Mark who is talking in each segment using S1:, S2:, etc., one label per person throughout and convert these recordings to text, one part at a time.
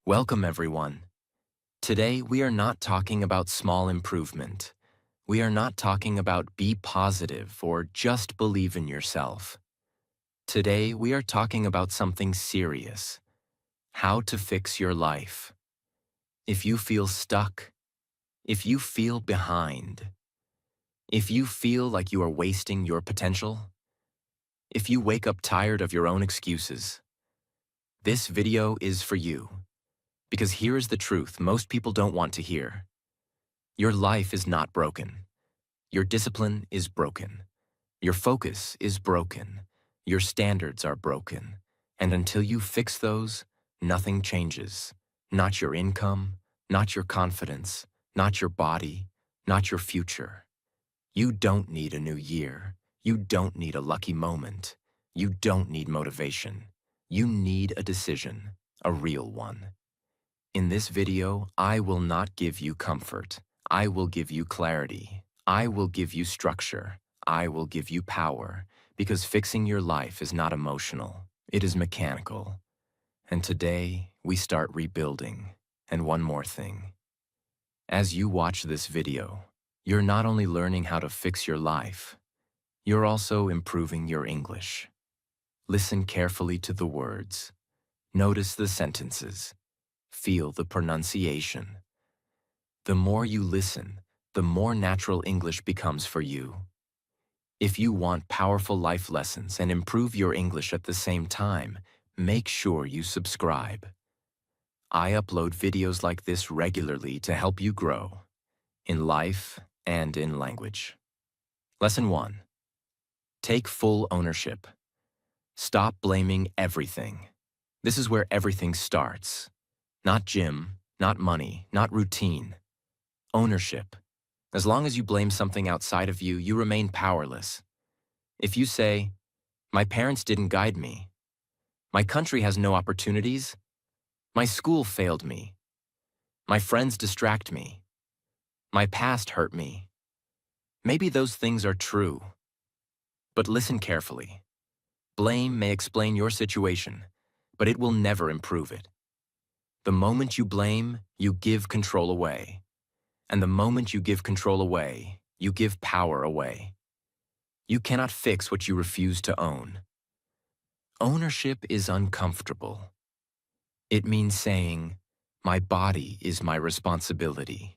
S1: Welcome, everyone. Today, we are not talking about small improvement. We are not talking about be positive or just believe in yourself. Today, we are talking about something serious: how to fix your life. If you feel stuck, if you feel behind, if you feel like you are wasting your potential, if you wake up tired of your own excuses, this video is for you. Because here is the truth most people don't want to hear. Your life is not broken. Your discipline is broken. Your focus is broken. Your standards are broken. And until you fix those, nothing changes. Not your income, not your confidence, not your body, not your future. You don't need a new year. You don't need a lucky moment. You don't need motivation. You need a decision, a real one. In this video, I will not give you comfort. I will give you clarity. I will give you structure. I will give you power, because fixing your life is not emotional. It is mechanical. And today, we start rebuilding. And one more thing. As you watch this video, you're not only learning how to fix your life, you're also improving your English. Listen carefully to the words. Notice the sentences. Feel the pronunciation. The more you listen, the more natural English becomes for you. If you want powerful life lessons and improve your English at the same time, make sure you subscribe. I upload videos like this regularly to help you grow in life and in language. Lesson 1. Take full ownership. Stop blaming everything. This is where everything starts. Not gym, not money, not routine. Ownership. As long as you blame something outside of you, you remain powerless. If you say, "My parents didn't guide me," "My country has no opportunities," "My school failed me," "My friends distract me," "My past hurt me," maybe those things are true. But listen carefully. Blame may explain your situation, but it will never improve it. The moment you blame, you give control away. And the moment you give control away, you give power away. You cannot fix what you refuse to own. Ownership is uncomfortable. It means saying, "My body is my responsibility.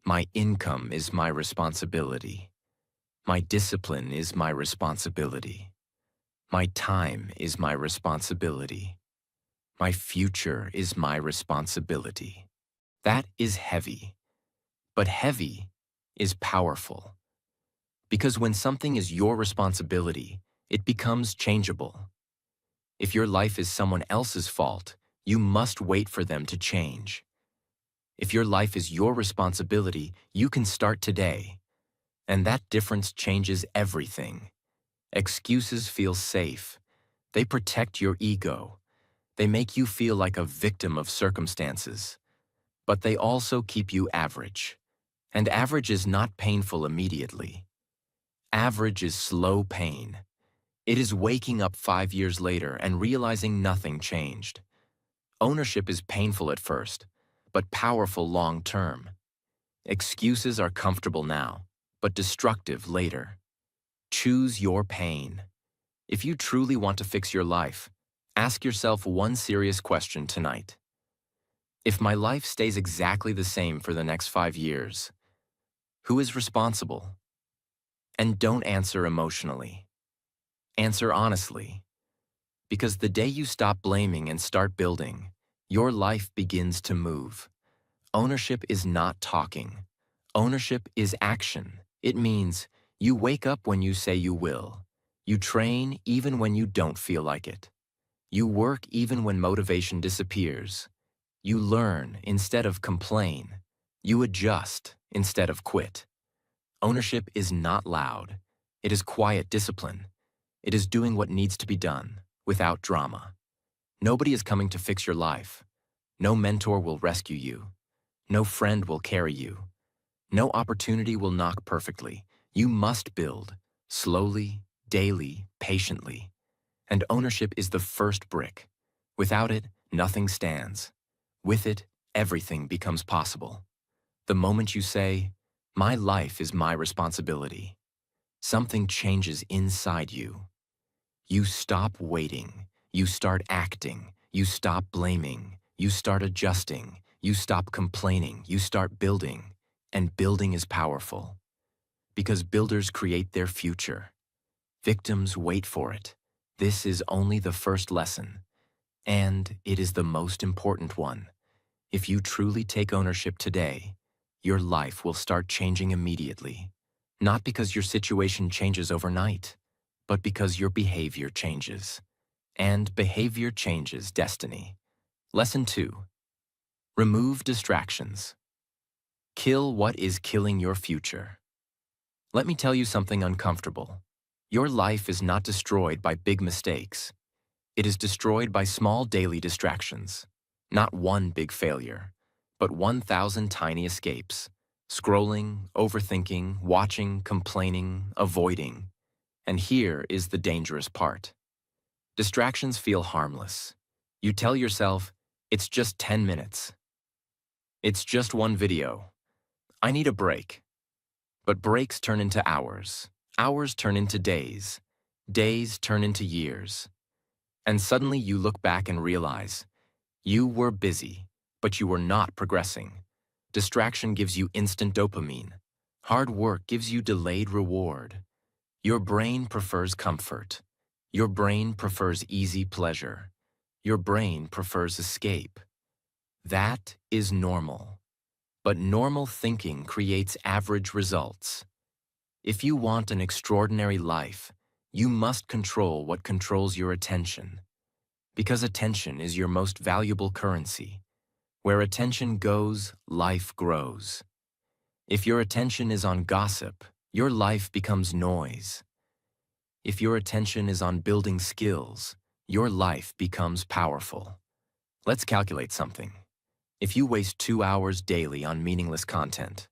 S1: My income is my responsibility. My discipline is my responsibility. My time is my responsibility. My future is my responsibility." That is heavy. But heavy is powerful. Because when something is your responsibility, it becomes changeable. If your life is someone else's fault, you must wait for them to change. If your life is your responsibility, you can start today. And that difference changes everything. Excuses feel safe. They protect your ego. They make you feel like a victim of circumstances. But they also keep you average. And average is not painful immediately. Average is slow pain. It is waking up 5 years later and realizing nothing changed. Ownership is painful at first, but powerful long term. Excuses are comfortable now, but destructive later. Choose your pain. If you truly want to fix your life, ask yourself one serious question tonight. If my life stays exactly the same for the next 5 years, who is responsible? And don't answer emotionally. Answer honestly. Because the day you stop blaming and start building, your life begins to move. Ownership is not talking. Ownership is action. It means you wake up when you say you will. You train even when you don't feel like it. You work even when motivation disappears. You learn instead of complain. You adjust instead of quit. Ownership is not loud. It is quiet discipline. It is doing what needs to be done, without drama. Nobody is coming to fix your life. No mentor will rescue you. No friend will carry you. No opportunity will knock perfectly. You must build, slowly, daily, patiently. And ownership is the first brick. Without it, nothing stands. With it, everything becomes possible. The moment you say, "My life is my responsibility," something changes inside you. You stop waiting. You start acting. You stop blaming. You start adjusting. You stop complaining. You start building. And building is powerful. Because builders create their future. Victims wait for it. This is only the first lesson. And it is the most important one. If you truly take ownership today, your life will start changing immediately. Not because your situation changes overnight, but because your behavior changes. And behavior changes destiny. Lesson 2. Remove distractions. Kill what is killing your future. Let me tell you something uncomfortable. Your life is not destroyed by big mistakes. It is destroyed by small daily distractions. Not one big failure, but 1,000 tiny escapes. Scrolling, overthinking, watching, complaining, avoiding. And here is the dangerous part. Distractions feel harmless. You tell yourself, it's just 10 minutes. It's just one video. I need a break. But breaks turn into hours. Hours turn into days. Days turn into years. And suddenly you look back and realize, you were busy, but you were not progressing. Distraction gives you instant dopamine. Hard work gives you delayed reward. Your brain prefers comfort. Your brain prefers easy pleasure. Your brain prefers escape. That is normal. But normal thinking creates average results. If you want an extraordinary life, you must control what controls your attention. Because attention is your most valuable currency. Where attention goes, life grows. If your attention is on gossip, your life becomes noise. If your attention is on building skills, your life becomes powerful. Let's calculate something. If you waste 2 hours daily on meaningless content,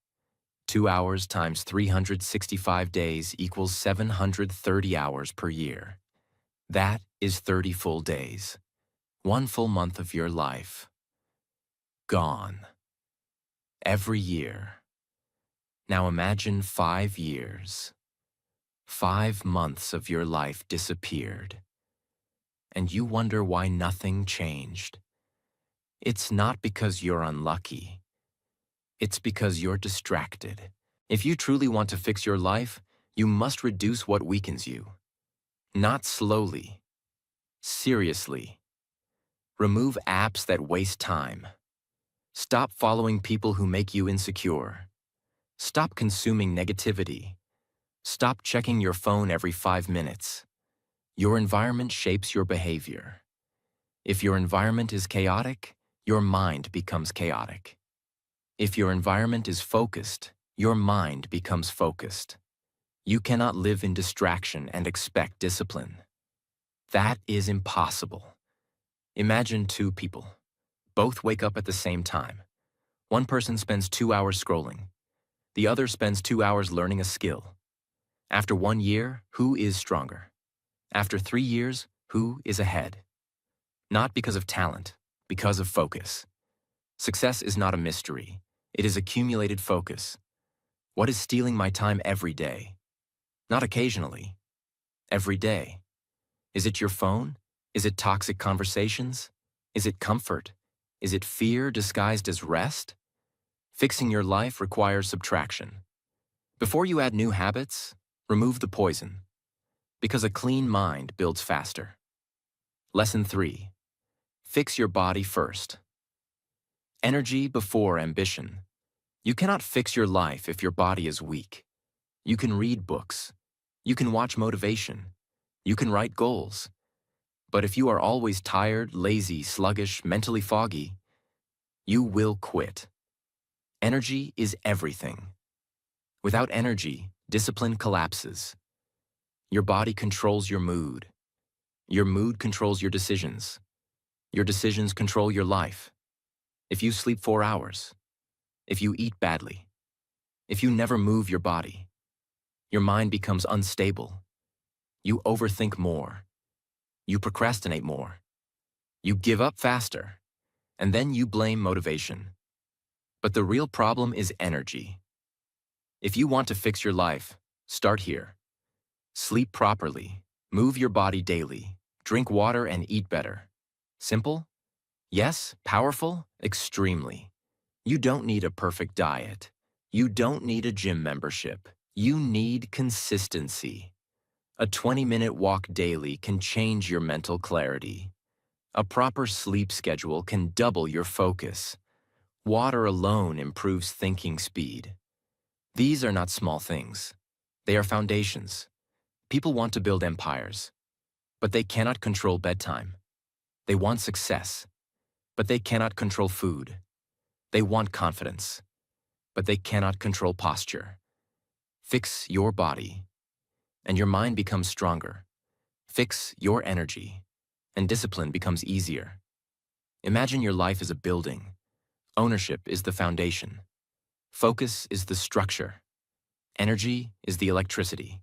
S1: 2 hours times 365 days equals 730 hours per year. That is 30 full days. 1 full month of your life. Gone. Every year. Now imagine 5 years. 5 months of your life disappeared. And you wonder why nothing changed. It's not because you're unlucky. It's because you're distracted. If you truly want to fix your life, you must reduce what weakens you. Not slowly. Seriously. Remove apps that waste time. Stop following people who make you insecure. Stop consuming negativity. Stop checking your phone every 5 minutes. Your environment shapes your behavior. If your environment is chaotic, your mind becomes chaotic. If your environment is focused, your mind becomes focused. You cannot live in distraction and expect discipline. That is impossible. Imagine 2 people. Both wake up at the same time. One person spends 2 hours scrolling. The other spends 2 hours learning a skill. After 1 year, who is stronger? After 3 years, who is ahead? Not because of talent, because of focus. Success is not a mystery. It is accumulated focus. What is stealing my time every day? Not occasionally. Every day. Is it your phone? Is it toxic conversations? Is it comfort? Is it fear disguised as rest? Fixing your life requires subtraction. Before you add new habits, remove the poison. Because a clean mind builds faster. Lesson 3. Fix your body first. Energy before ambition. You cannot fix your life if your body is weak. You can read books. You can watch motivation. You can write goals. But if you are always tired, lazy, sluggish, mentally foggy, you will quit. Energy is everything. Without energy, discipline collapses. Your body controls your mood. Your mood controls your decisions. Your decisions control your life. If you sleep 4 hours, if you eat badly, if you never move your body, your mind becomes unstable. You overthink more. You procrastinate more. You give up faster. And then you blame motivation. But the real problem is energy. If you want to fix your life, start here. Sleep properly, move your body daily, drink water and eat better. Simple? Yes. Powerful? Extremely. You don't need a perfect diet. You don't need a gym membership. You need consistency. A 20-minute walk daily can change your mental clarity. A proper sleep schedule can double your focus. Water alone improves thinking speed. These are not small things. They are foundations. People want to build empires, but they cannot control bedtime. They want success, but they cannot control food. They want confidence, but they cannot control posture. Fix your body, and your mind becomes stronger. Fix your energy, and discipline becomes easier. Imagine your life as a building. Ownership is the foundation. Focus is the structure. Energy is the electricity.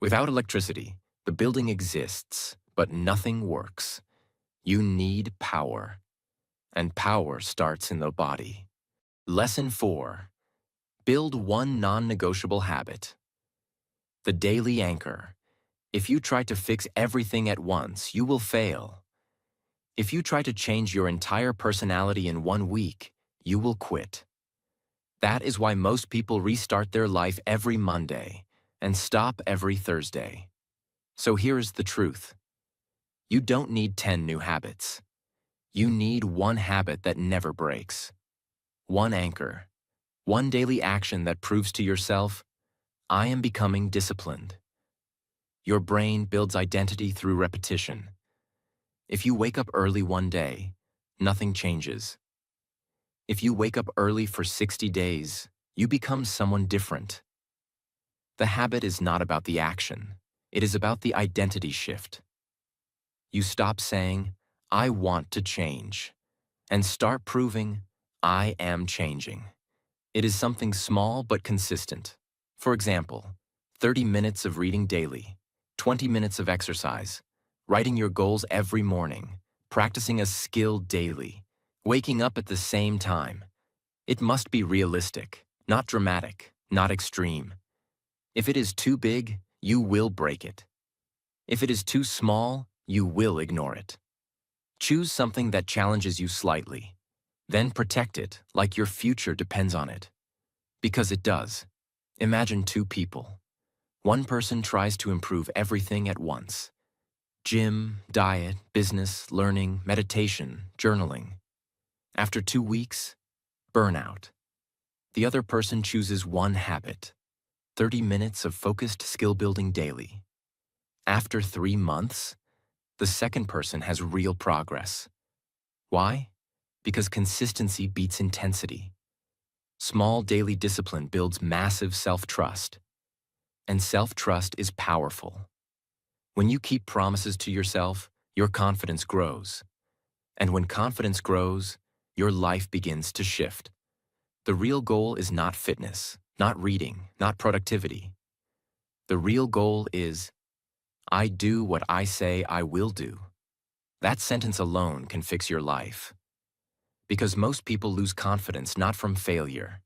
S1: Without electricity, the building exists, but nothing works. You need power, and power starts in the body. Lesson 4. Build one non-negotiable habit. The daily anchor. If you try to fix everything at once, you will fail. If you try to change your entire personality in 1 week, you will quit. That is why most people restart their life every Monday and stop every Thursday. So here is the truth. You don't need 10 new habits. You need one habit that never breaks. One anchor. One daily action that proves to yourself, I am becoming disciplined. Your brain builds identity through repetition. If you wake up early one day, nothing changes. If you wake up early for 60 days, you become someone different. The habit is not about the action. It is about the identity shift. You stop saying, I want to change, and start proving, I am changing. It is something small but consistent. For example, 30 minutes of reading daily, 20 minutes of exercise, writing your goals every morning, practicing a skill daily, waking up at the same time. It must be realistic, not dramatic, not extreme. If it is too big, you will break it. If it is too small, you will ignore it. Choose something that challenges you slightly. Then protect it like your future depends on it. Because it does. Imagine 2 people. One person tries to improve everything at once. Gym, diet, business, learning, meditation, journaling. After 2 weeks, burnout. The other person chooses one habit. 30 minutes of focused skill building daily. After 3 months, the second person has real progress. Why? Because consistency beats intensity. Small daily discipline builds massive self-trust. And self-trust is powerful. When you keep promises to yourself, your confidence grows. And when confidence grows, your life begins to shift. The real goal is not fitness, not reading, not productivity. The real goal is, I do what I say I will do. That sentence alone can fix your life. Because most people lose confidence not from failure,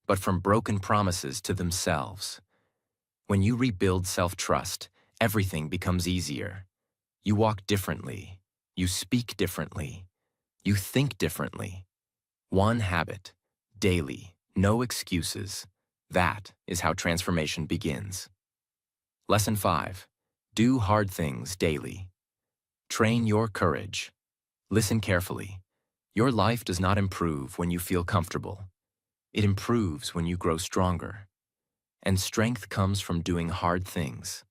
S1: but from broken promises to themselves. When you rebuild self-trust, everything becomes easier. You walk differently. You speak differently. You think differently. One habit, daily, no excuses. That is how transformation begins. Lesson 5. Do hard things daily. Train your courage. Listen carefully. Your life does not improve when you feel comfortable. It improves when you grow stronger. And strength comes from doing hard things.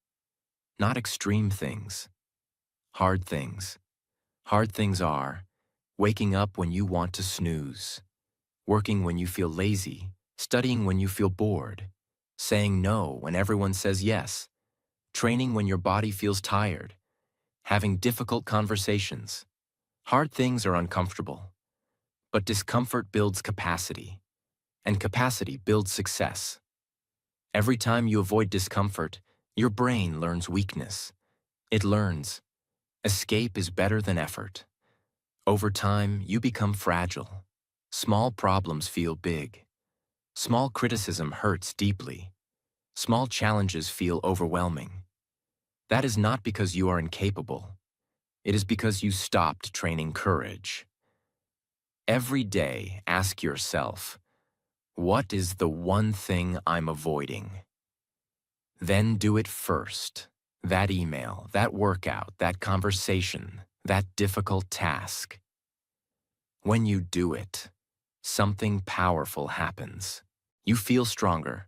S1: Not extreme things. Hard things. Hard things are waking up when you want to snooze, working when you feel lazy, studying when you feel bored, saying no when everyone says yes, training when your body feels tired, having difficult conversations. Hard things are uncomfortable, but discomfort builds capacity, and capacity builds success. Every time you avoid discomfort, your brain learns weakness. It learns, escape is better than effort. Over time, you become fragile. Small problems feel big. Small criticism hurts deeply. Small challenges feel overwhelming. That is not because you are incapable. It is because you stopped training courage. Every day, ask yourself, what is the one thing I'm avoiding? Then do it first. That email, that workout, that conversation, that difficult task. When you do it, something powerful happens. You feel stronger.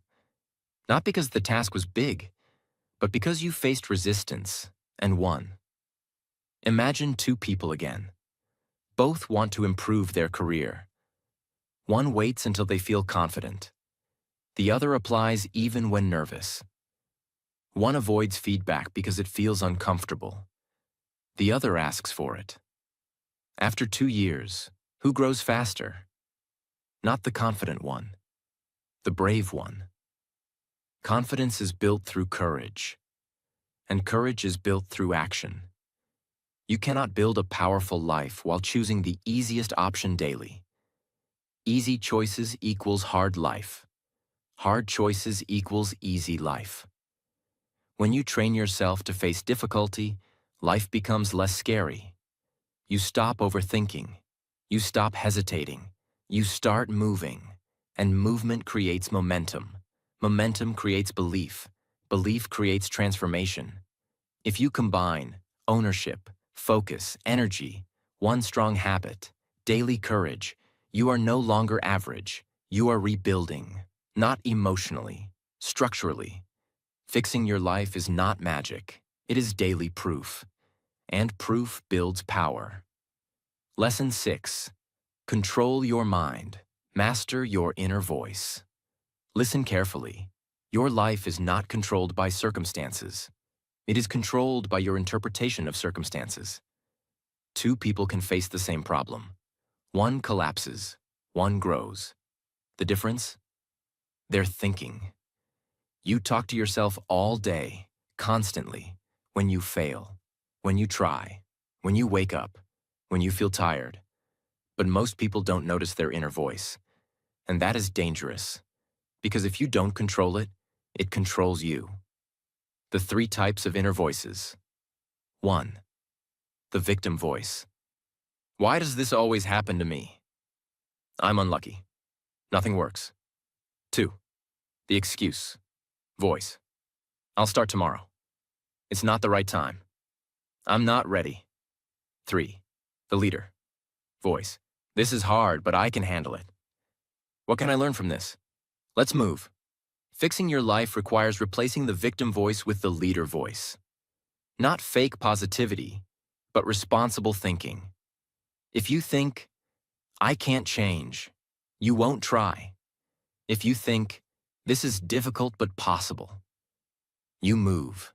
S1: Not because the task was big, but because you faced resistance and won. Imagine two people again. Both want to improve their career. One waits until they feel confident. The other applies even when nervous. One avoids feedback because it feels uncomfortable. The other asks for it. After 2 years, who grows faster? Not the confident one, the brave one. Confidence is built through courage, and courage is built through action. You cannot build a powerful life while choosing the easiest option daily. Easy choices equals hard life. Hard choices equals easy life. When you train yourself to face difficulty, life becomes less scary. You stop overthinking. You stop hesitating. You start moving. And movement creates momentum. Momentum creates belief. Belief creates transformation. If you combine ownership, focus, energy, one strong habit, daily courage, you are no longer average. You are rebuilding, not emotionally, structurally. Fixing your life is not magic. It is daily proof. And proof builds power. Lesson 6. Control your mind. Master your inner voice. Listen carefully. Your life is not controlled by circumstances. It is controlled by your interpretation of circumstances. Two people can face the same problem. One collapses, one grows. The difference? Their thinking. You talk to yourself all day, constantly, when you fail, when you try, when you wake up, when you feel tired. But most people don't notice their inner voice. And that is dangerous, because if you don't control it, it controls you. The 3 types of inner voices. 1. The victim voice. Why does this always happen to me? I'm unlucky. Nothing works. 2. The excuse voice. I'll start tomorrow. It's not the right time. I'm not ready. 3. The leader voice. This is hard, but I can handle it. What can I learn from this? Let's move. Fixing your life requires replacing the victim voice with the leader voice. Not fake positivity, but responsible thinking. If you think, I can't change, you won't try. If you think, this is difficult but possible, you move.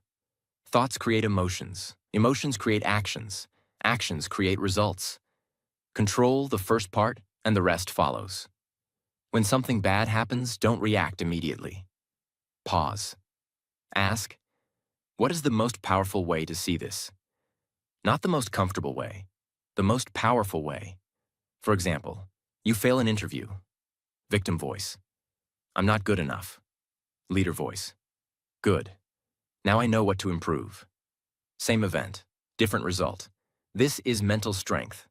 S1: Thoughts create emotions. Emotions create actions. Actions create results. Control the first part, and the rest follows. When something bad happens, don't react immediately. Pause. Ask, what is the most powerful way to see this? Not the most comfortable way, the most powerful way. For example, you fail an interview. Victim voice. I'm not good enough. Leader voice. Good. Now I know what to improve. Same event, different result. This is mental strength.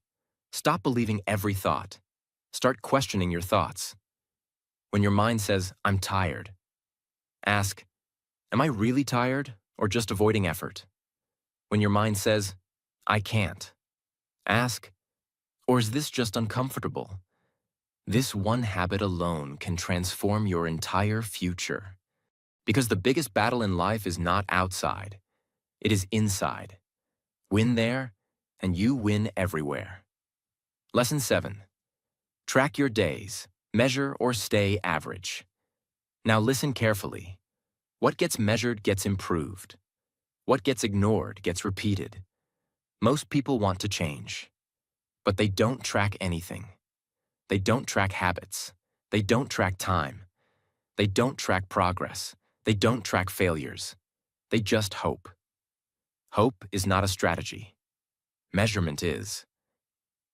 S1: Stop believing every thought. Start questioning your thoughts. When your mind says, I'm tired, ask, am I really tired or just avoiding effort? When your mind says, I can't, ask, or is this just uncomfortable? This one habit alone can transform your entire future. Because the biggest battle in life is not outside, it is inside. Win there, and you win everywhere. Lesson 7. Track your days. Measure or stay average. Now listen carefully. What gets measured gets improved. What gets ignored gets repeated. Most people want to change, but they don't track anything. They don't track habits. They don't track time. They don't track progress. They don't track failures. They just hope. Hope is not a strategy. Measurement is.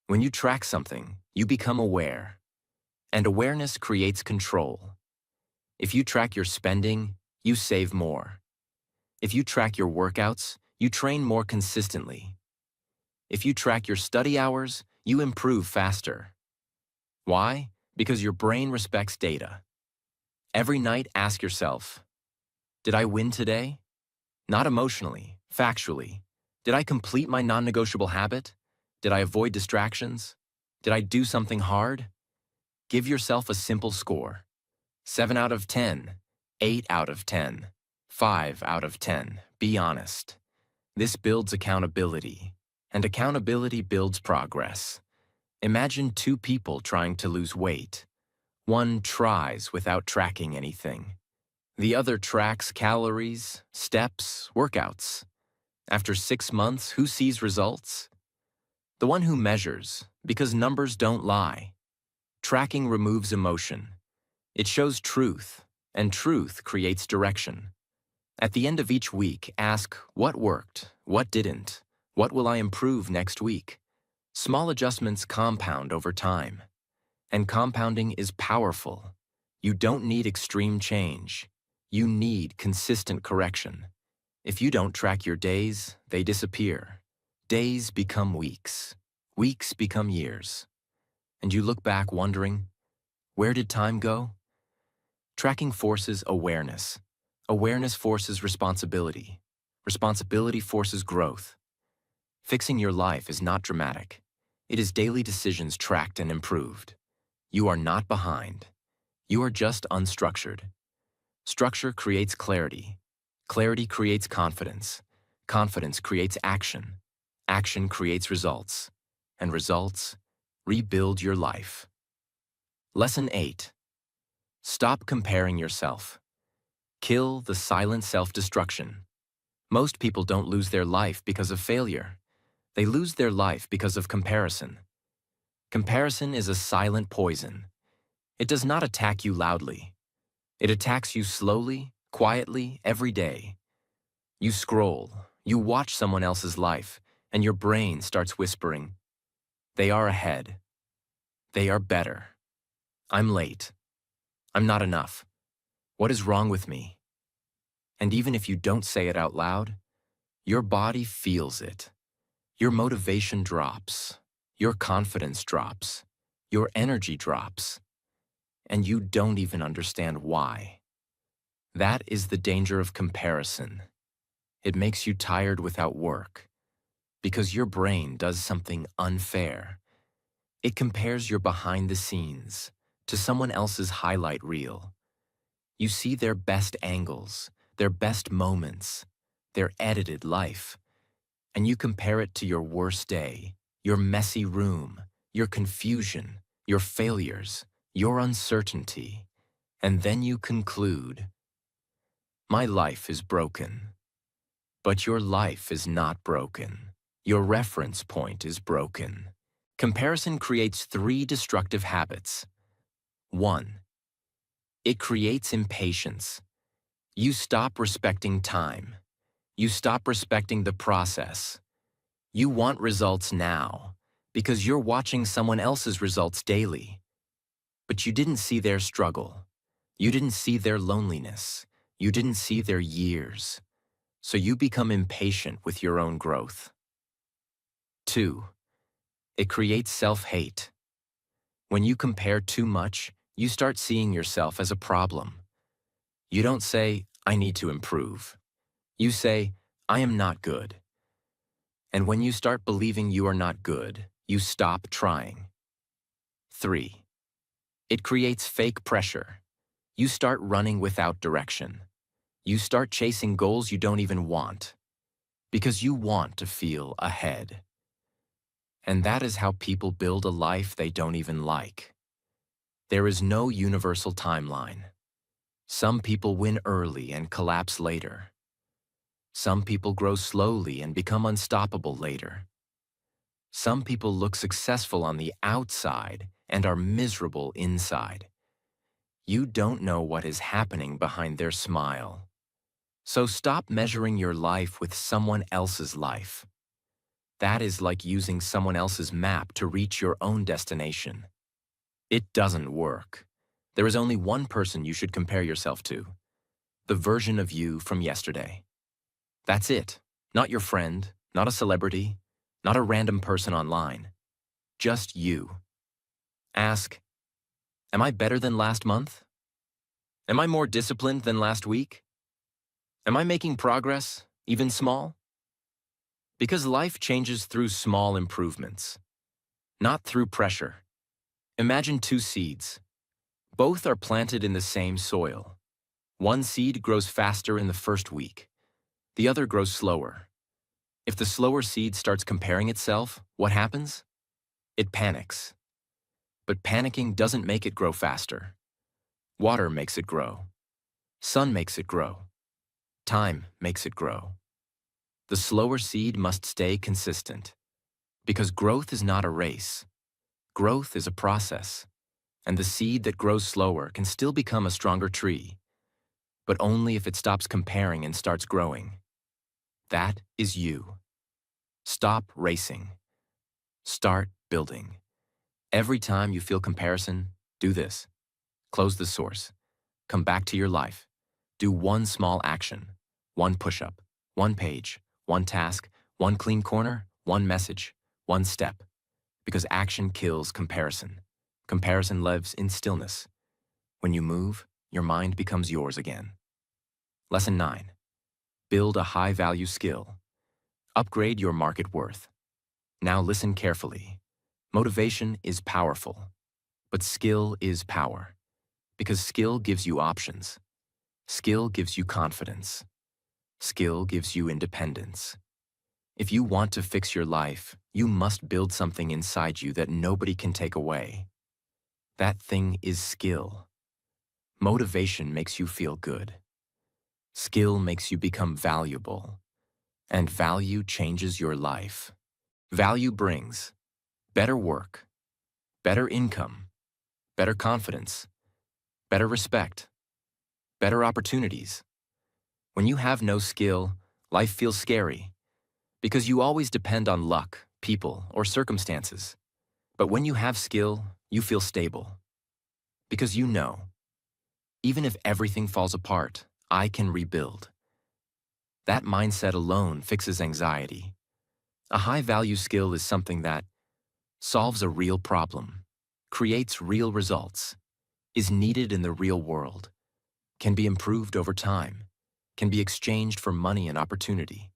S1: When you track something, you become aware, and awareness creates control. If you track your spending, you save more. If you track your workouts, you train more consistently. If you track your study hours, you improve faster. Why? Because your brain respects data. Every night, ask yourself, did I win today? Not emotionally, factually. Did I complete my non-negotiable habit? Did I avoid distractions? Did I do something hard? Give yourself a simple score. 7 out of 10, 8 out of 10, 5 out of 10. Be honest. This builds accountability, and accountability builds progress. Imagine two people trying to lose weight. One tries without tracking anything. The other tracks calories, steps, workouts. After 6 months, who sees results? The one who measures, because numbers don't lie. Tracking removes emotion. It shows truth, and truth creates direction. At the end of each week, ask what worked, what didn't, what will I improve next week? Small adjustments compound over time. And compounding is powerful. You don't need extreme change. You need consistent correction. If you don't track your days, they disappear. Days become weeks. Weeks become years. And you look back wondering, where did time go? Tracking forces awareness. Awareness forces responsibility. Responsibility forces growth. Fixing your life is not dramatic. It is daily decisions tracked and improved. You are not behind. You are just unstructured. Structure creates clarity. Clarity creates confidence. Confidence creates action. Action creates results. And results rebuild your life. Lesson 8. Stop comparing yourself. Kill the silent self-destruction. Most people don't lose their life because of failure. They lose their life because of comparison. Comparison is a silent poison. It does not attack you loudly. It attacks you slowly, quietly, every day. You scroll, you watch someone else's life, and your brain starts whispering, they are ahead. They are better. I'm late. I'm not enough. What is wrong with me? And even if you don't say it out loud, your body feels it. Your motivation drops. Your confidence drops. Your energy drops. And you don't even understand why. That is the danger of comparison. It makes you tired without work, because your brain does something unfair. It compares your behind the scenes to someone else's highlight reel. You see their best angles, their best moments, their edited life, and you compare it to your worst day, your messy room, your confusion, your failures, your uncertainty, and then you conclude, my life is broken. But your life is not broken. Your reference point is broken. Comparison creates 3 destructive habits. 1. It creates impatience. You stop respecting time. You stop respecting the process. You want results now because you're watching someone else's results daily. But you didn't see their struggle. You didn't see their loneliness. You didn't see their years. So you become impatient with your own growth. 2. It creates self-hate. When you compare too much, you start seeing yourself as a problem. You don't say, I need to improve. You say, I am not good. And when you start believing you are not good, you stop trying. 3. It creates fake pressure. You start running without direction. You start chasing goals you don't even want, because you want to feel ahead. And that is how people build a life they don't even like. There is no universal timeline. Some people win early and collapse later. Some people grow slowly and become unstoppable later. Some people look successful on the outside and are miserable inside. You don't know what is happening behind their smile. So stop measuring your life with someone else's life. That is like using someone else's map to reach your own destination. It doesn't work. There is only one person you should compare yourself to, the version of you from yesterday. That's it. Not your friend, not a celebrity, not a random person online. Just you. Ask, am I better than last month? Am I more disciplined than last week? Am I making progress, even small? Because life changes through small improvements, not through pressure. Imagine two seeds. Both are planted in the same soil. One seed grows faster in the first week. The other grows slower. If the slower seed starts comparing itself, what happens? It panics. But panicking doesn't make it grow faster. Water makes it grow. Sun makes it grow. Time makes it grow. The slower seed must stay consistent, because growth is not a race. Growth is a process, and the seed that grows slower can still become a stronger tree, but only if it stops comparing and starts growing. That is you. Stop racing. Start building. Every time you feel comparison, do this. Close the source. Come back to your life. Do one small action, one push-up, one page, one task, one clean corner, one message, one step. Because action kills comparison. Comparison lives in stillness. When you move, your mind becomes yours again. Lesson 9. Build a high-value skill. Upgrade your market worth. Now listen carefully. Motivation is powerful, but skill is power. Because skill gives you options. Skill gives you confidence. Skill gives you independence. If you want to fix your life, you must build something inside you that nobody can take away. That thing is skill. Motivation makes you feel good. Skill makes you become valuable. And value changes your life. Value brings better work, better income, better confidence, better respect, better opportunities. When you have no skill, life feels scary, because you always depend on luck, people, or circumstances. But when you have skill, you feel stable. Because you know, even if everything falls apart, I can rebuild. That mindset alone fixes anxiety. A high-value skill is something that solves a real problem, creates real results, is needed in the real world, can be improved over time, can be exchanged for money and opportunity.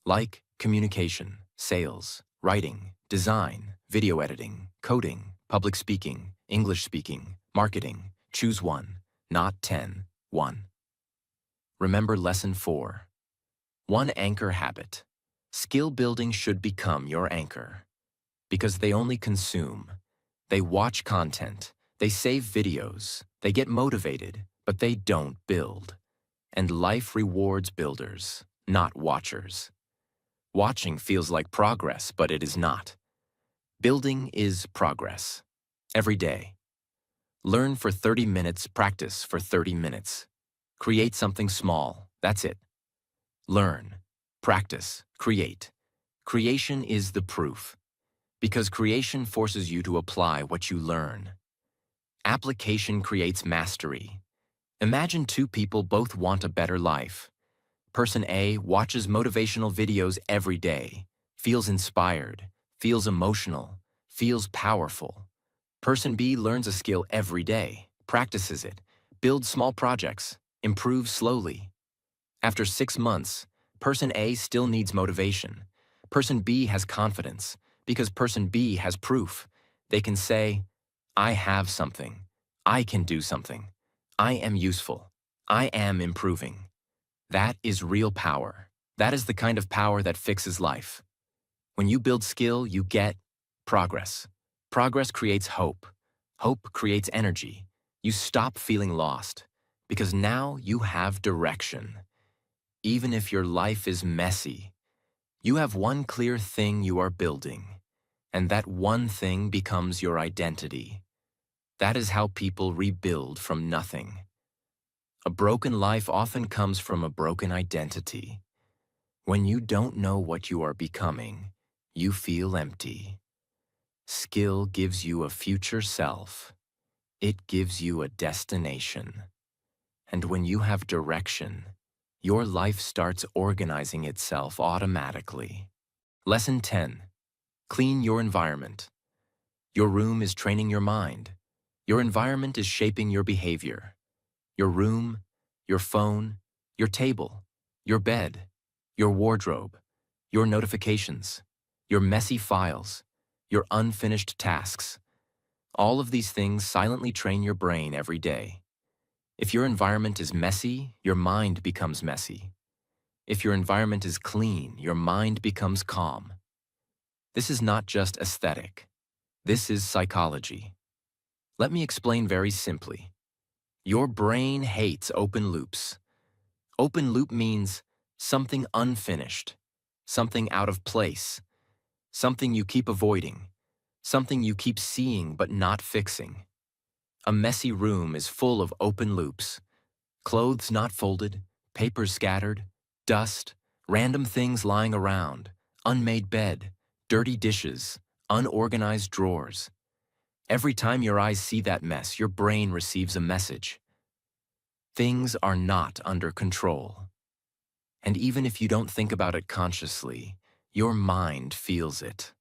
S1: Like communication, sales, writing, design, video editing, coding, public speaking, English speaking, marketing. Choose one, not 10. One. Remember lesson 4. One anchor habit. Skill building should become your anchor. Because they only consume. They watch content. They save videos. They get motivated, but they don't build. And life rewards builders, not watchers. Watching feels like progress, but it is not. Building is progress. Every day. Learn for 30 minutes, practice for 30 minutes. Create something small, that's it. Learn, practice, create. Creation is the proof. Because creation forces you to apply what you learn. Application creates mastery. Imagine two people both want a better life. Person A watches motivational videos every day, feels inspired, feels emotional, feels powerful. Person B learns a skill every day, practices it, builds small projects, improves slowly. After 6 months, Person A still needs motivation. Person B has confidence, because Person B has proof. They can say, I have something. I can do something. I am useful. I am improving. That is real power. That is the kind of power that fixes life. When you build skill, you get progress. Progress creates hope. Hope creates energy. You stop feeling lost, because now you have direction. Even if your life is messy, you have one clear thing you are building, and that one thing becomes your identity. That is how people rebuild from nothing. A broken life often comes from a broken identity. When you don't know what you are becoming, you feel empty. Skill gives you a future self. It gives you a destination. And when you have direction, your life starts organizing itself automatically. Lesson 10. Clean your environment. Your room is training your mind. Your environment is shaping your behavior. Your room, your phone, your table, your bed, your wardrobe, your notifications, your messy files, your unfinished tasks. All of these things silently train your brain every day. If your environment is messy, your mind becomes messy. If your environment is clean, your mind becomes calm. This is not just aesthetic. This is psychology. Let me explain very simply. Your brain hates open loops. Open loop means something unfinished, something out of place, something you keep avoiding, something you keep seeing but not fixing. A messy room is full of open loops. Clothes not folded, papers scattered, dust, random things lying around, unmade bed, dirty dishes, unorganized drawers. Every time your eyes see that mess, your brain receives a message. Things are not under control. And even if you don't think about it consciously, your mind feels it.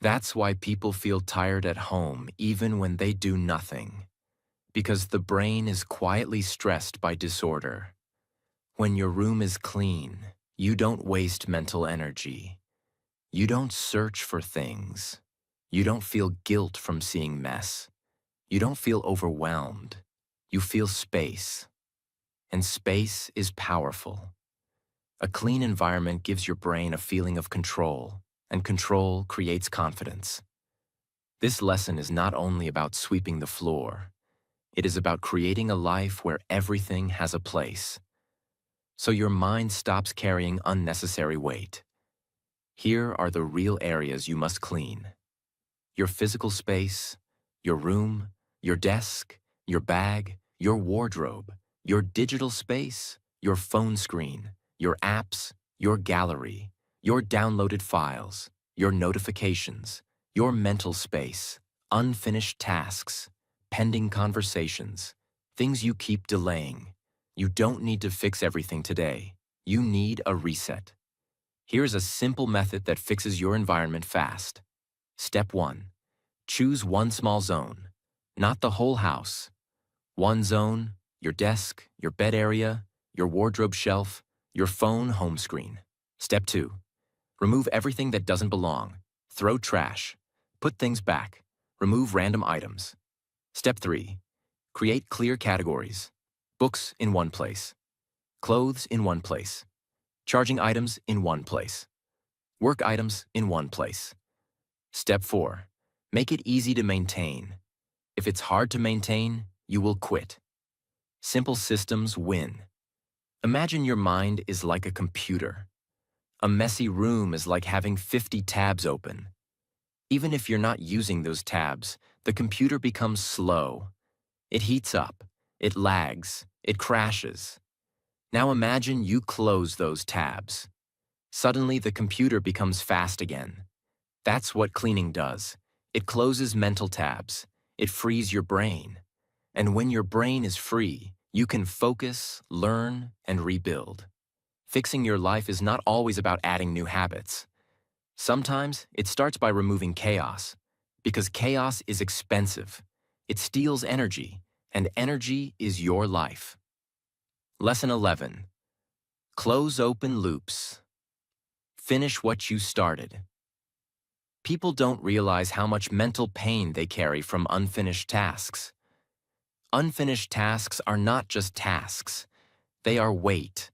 S1: That's why people feel tired at home even when they do nothing. Because the brain is quietly stressed by disorder. When your room is clean, you don't waste mental energy. You don't search for things. You don't feel guilt from seeing mess. You don't feel overwhelmed. You feel space. And space is powerful. A clean environment gives your brain a feeling of control, and control creates confidence. This lesson is not only about sweeping the floor. It is about creating a life where everything has a place. So your mind stops carrying unnecessary weight. Here are the real areas you must clean. Your physical space, your room, your desk, your bag, your wardrobe, your digital space, your phone screen, your apps, your gallery, your downloaded files, your notifications, your mental space, unfinished tasks, pending conversations, things you keep delaying. You don't need to fix everything today. You need a reset. Here's a simple method that fixes your environment fast. Step 1. Choose one small zone, not the whole house. One zone, your desk, your bed area, your wardrobe shelf, your phone home screen. Step 2. Remove everything that doesn't belong. Throw trash. Put things back. Remove random items. Step 3. Create clear categories. Books in one place. Clothes in one place. Charging items in one place. Work items in one place. Step 4. Make it easy to maintain. If it's hard to maintain, you will quit. Simple systems win. Imagine your mind is like a computer. A messy room is like having 50 tabs open. Even if you're not using those tabs, the computer becomes slow. It heats up, it lags, it crashes. Now imagine you close those tabs. Suddenly the computer becomes fast again. That's what cleaning does. It closes mental tabs. It frees your brain. And when your brain is free, you can focus, learn, and rebuild. Fixing your life is not always about adding new habits. Sometimes it starts by removing chaos, because chaos is expensive. It steals energy, and energy is your life. Lesson 11. Close open loops. Finish what you started. People don't realize how much mental pain they carry from unfinished tasks. Unfinished tasks are not just tasks. They are weight.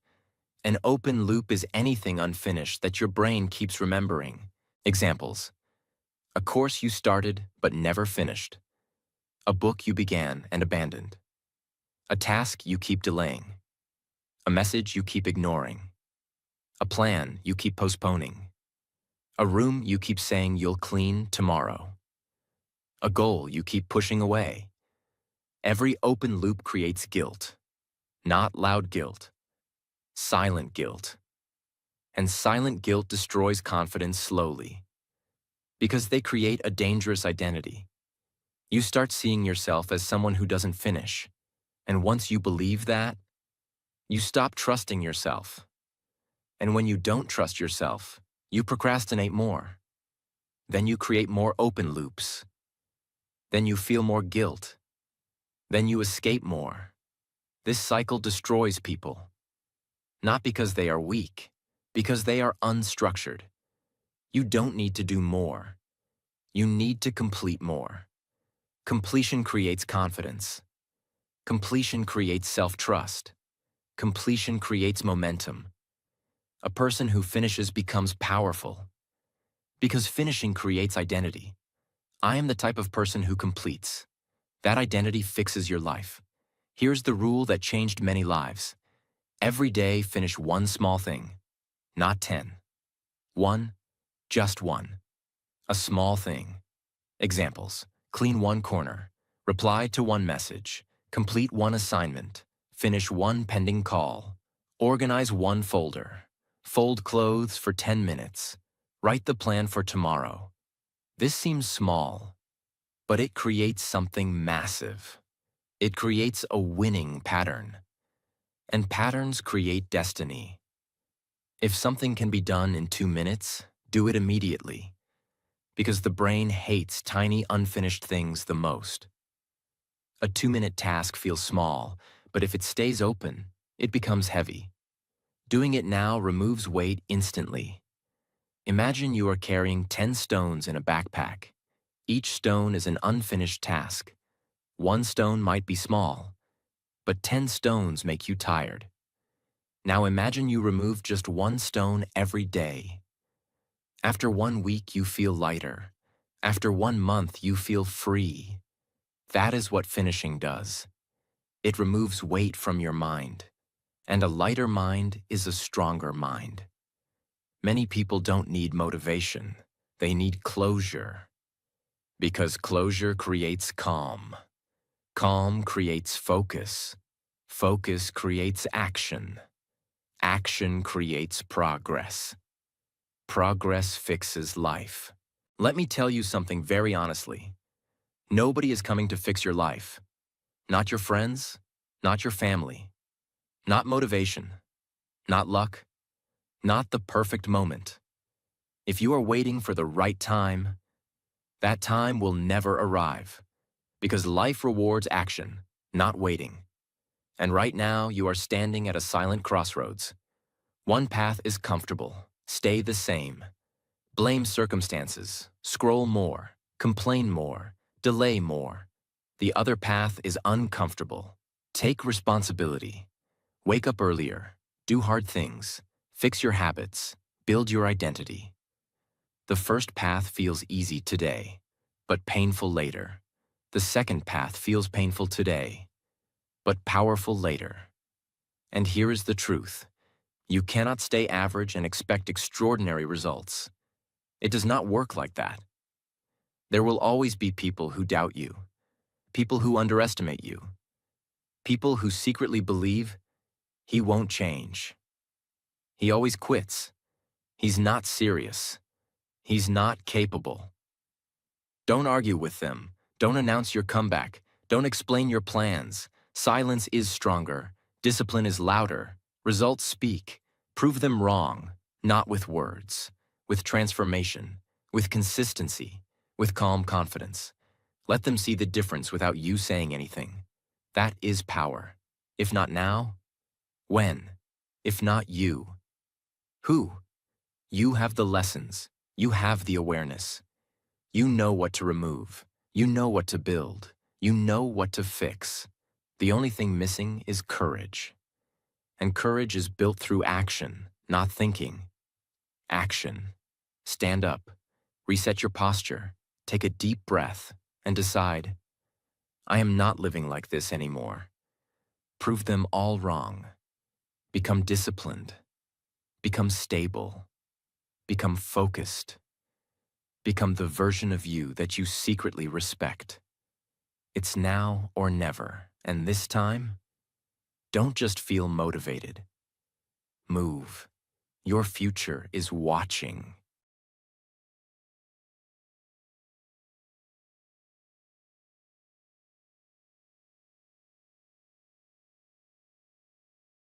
S1: An open loop is anything unfinished that your brain keeps remembering. Examples: a course you started but never finished. A book you began and abandoned. A task you keep delaying. A message you keep ignoring. A plan you keep postponing. A room you keep saying you'll clean tomorrow. A goal you keep pushing away. Every open loop creates guilt. Not loud guilt. Silent guilt. And silent guilt destroys confidence slowly. Because they create a dangerous identity. You start seeing yourself as someone who doesn't finish. And once you believe that, you stop trusting yourself. And when you don't trust yourself, you procrastinate more. Then you create more open loops. Then you feel more guilt. Then you escape more. This cycle destroys people. Not because they are weak, because they are unstructured. You don't need to do more. You need to complete more. Completion creates confidence. Completion creates self-trust. Completion creates momentum. A person who finishes becomes powerful. Because finishing creates identity. I am the type of person who completes. That identity fixes your life. Here's the rule that changed many lives. Every day, finish one small thing, not 10. One, just one. A small thing. Examples: clean one corner, reply to one message, complete one assignment, finish one pending call, organize one folder, fold clothes for 10 minutes, write the plan for tomorrow. This seems small, but it creates something massive. It creates a winning pattern. And patterns create destiny. If something can be done in 2 minutes, do it immediately. Because the brain hates tiny, unfinished things the most. A 2-minute task feels small, but if it stays open, it becomes heavy. Doing it now removes weight instantly. Imagine you are carrying 10 stones in a backpack. Each stone is an unfinished task. One stone might be small, but 10 stones make you tired. Now imagine you remove just one stone every day. After 1 week, you feel lighter. After 1 month, you feel free. That is what finishing does. It removes weight from your mind. And a lighter mind is a stronger mind. Many people don't need motivation. They need closure. Because closure creates calm. Calm creates focus. Focus creates action. Action creates progress. Progress fixes life. Let me tell you something very honestly. Nobody is coming to fix your life. Not your friends, not your family, not motivation, not luck, not the perfect moment. If you are waiting for the right time, that time will never arrive. Because life rewards action, not waiting. And right now, you are standing at a silent crossroads. One path is comfortable. Stay the same. Blame circumstances. Scroll more. Complain more. Delay more. The other path is uncomfortable. Take responsibility. Wake up earlier. Do hard things. Fix your habits. Build your identity. The first path feels easy today, but painful later. The second path feels painful today, but powerful later. And here is the truth. You cannot stay average and expect extraordinary results. It does not work like that. There will always be people who doubt you, people who underestimate you, people who secretly believe he won't change. He always quits. He's not serious. He's not capable. Don't argue with them. Don't announce your comeback. Don't explain your plans. Silence is stronger. Discipline is louder. Results speak. Prove them wrong, not with words, with transformation, with consistency, with calm confidence. Let them see the difference without you saying anything. That is power. If not now, when? If not you, who? You have the lessons. You have the awareness. You know what to remove. You know what to build. You know what to fix. The only thing missing is courage. And courage is built through action, not thinking. Action. Stand up. Reset your posture. Take a deep breath and decide, I am not living like this anymore. Prove them all wrong. Become disciplined. Become stable. Become focused. Become the version of you that you secretly respect. It's now or never, and this time, don't just feel motivated. Move. Your future is watching.